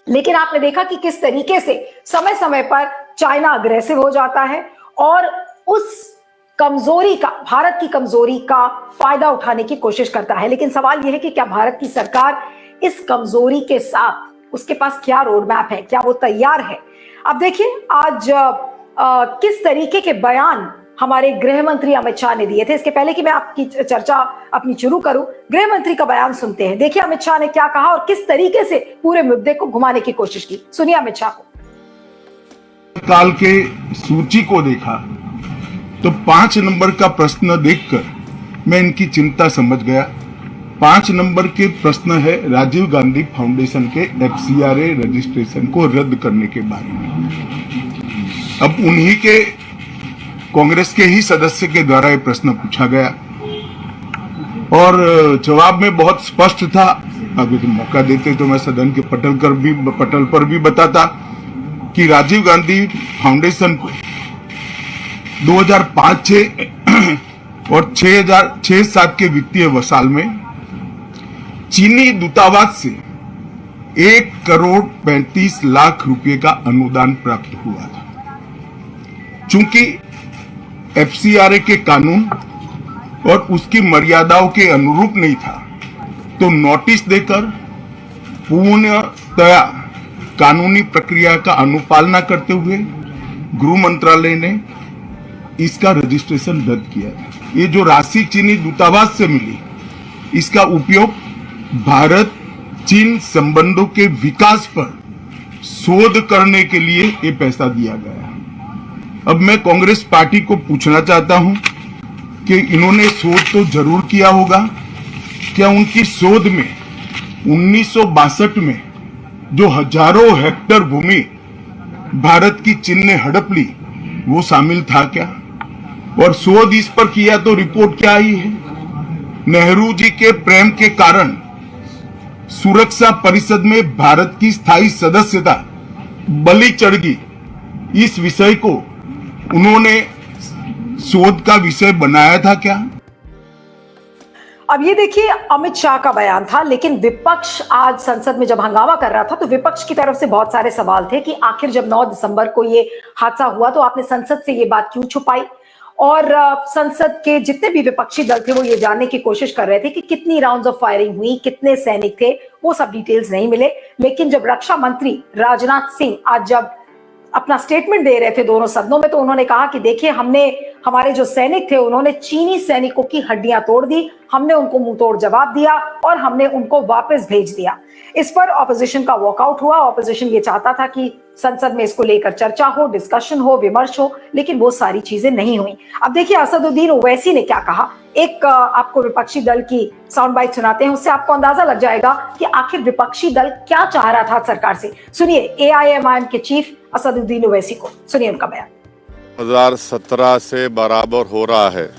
लेकिन आपने देखा कि किस तरीके से समय समय पर चाइना अग्रेसिव हो जाता है और उस कमजोरी का, भारत की कमजोरी का फायदा उठाने की कोशिश करता है। लेकिन सवाल यह है कि क्या भारत की सरकार इस कमजोरी के साथ, उसके पास क्या रोड मैप है, क्या वो तैयार है? अब देखिए आज किस तरीके के बयान हमारे गृह मंत्री अमित शाह ने दिए थे। इसके पहले कि मैं आपकी चर्चा अपनी शुरू करूं, गृह मंत्री का बयान सुनते हैं। देखिए अमित शाह ने क्या कहा और किस तरीके से पूरे मुद्दे को घुमाने की कोशिश की। सुनिए अमित शाह को। काल के सूची को देखा तो 5 नंबर का प्रश्न देखकर मैं इनकी चिंता समझ गया। 5 नंबर के प्रश्न है राजीव गांधी फाउंडेशन के FCRA रजिस्ट्रेशन को रद्द करने के बारे में। अब उन्हीं के कांग्रेस के ही सदस्य के द्वारा यह प्रश्न पूछा गया और जवाब में बहुत स्पष्ट था। अगर मौका देते तो मैं सदन के पटल पर भी बताता कि राजीव गांधी फाउंडेशन को 2005-6 और 2006-07 के वित्तीय वर्षाल में चीनी दूतावास से 1,35,00,000 रुपए का अनुदान प्राप्त हुआ था। चूंकि FCRA के कानून और उसकी मर्यादाओं के अनुरूप नहीं था, तो नोटिस देकर पूर्णतया कानूनी प्रक्रिया का अनुपालना करते हुए गृह मंत्रालय ने इसका रजिस्ट्रेशन रद्द किया था। ये जो राशि चीनी दूतावास से मिली, इसका उपयोग भारत चीन संबंधों के विकास पर शोध करने के लिए ये पैसा दिया गया। अब मैं कांग्रेस पार्टी को पूछना चाहता हूं कि इन्होंने शोध तो जरूर किया होगा। क्या उनकी शोध में 1962 में जो हजारों हेक्टेयर भूमि भारत की चीन ने हड़प ली, वो शामिल था क्या? और शोध इस पर किया तो रिपोर्ट क्या आई है? नेहरू जी के प्रेम के कारण सुरक्षा परिषद में भारत की स्थायी सदस्यता बलि चढ़ गई। इस विषय को उन्होंने शोध का विषय बनाया था क्या? अब ये देखिए अमित शाह का बयान था, लेकिन विपक्ष आज संसद में जब हंगामा कर रहा था तो विपक्ष की तरफ से बहुत सारे सवाल थे कि आखिर जब 9 दिसंबर को ये हादसा हुआ तो आपने संसद से ये बात क्यों छुपाई। और संसद के जितने भी विपक्षी दल थे वो ये जानने की कोशिश कर रहे थे कि कितनी राउंड्स ऑफ फायरिंग हुई, कितने सैनिक थे, वो सब डिटेल्स नहीं मिले। लेकिन जब रक्षा मंत्री राजनाथ सिंह आज जब अपना स्टेटमेंट दे रहे थे दोनों सदनों में, तो उन्होंने कहा कि देखिए हमारे जो सैनिक थे उन्होंने चीनी सैनिकों की हड्डियां तोड़ दी, हमने उनको मुंह तोड़ जवाब दिया और हमने उनको वापस भेज दिया। इस पर ऑपोजिशन का वॉकआउट हुआ। ऑपोजिशन ये चाहता था कि संसद में इसको लेकर चर्चा हो, डिस्कशन हो, विमर्श हो, लेकिन वो सारी चीजें नहीं हुई। अब देखिए असदुद्दीन ओवैसी ने क्या कहा। एक आपको विपक्षी दल की साउंड बाइट सुनाते हैं, उससे आपको अंदाजा लग जाएगा कि आखिर विपक्षी दल क्या चाह रहा था सरकार से। सुनिए AIMIM के चीफ असदुद्दीन ओवैसी को, सुनिए उनका बयान। 2017 से बराबर हो रहा है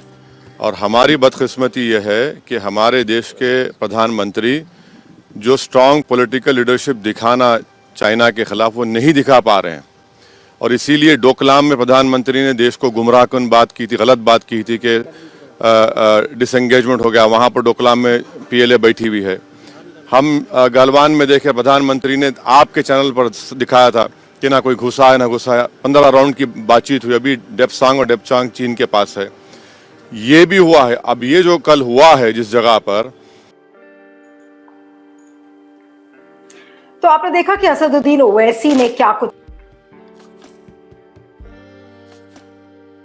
और हमारी बदकिस्मती यह है कि हमारे देश के प्रधानमंत्री जो स्ट्रांग पॉलिटिकल लीडरशिप दिखाना चाइना के खिलाफ वो नहीं दिखा पा रहे हैं। और इसीलिए डोकलाम में प्रधानमंत्री ने देश को गुमराहकुन बात की थी, गलत बात की थी कि डिसएंगेजमेंट हो गया। वहाँ पर डोकलाम में PLA बैठी हुई है। हम गलवान में देखे प्रधानमंत्री ने आपके चैनल पर दिखाया था कि ना कोई घुसा है ना घुसा है। 15 राउंड की बातचीत हुई। अभी डेप्सांग और डेप्चांग चीन के पास है। ये भी हुआ है। अब ये जो कल हुआ है जिस जगह पर, तो आपने देखा कि असदुद्दीन ओवैसी ने क्या कुछ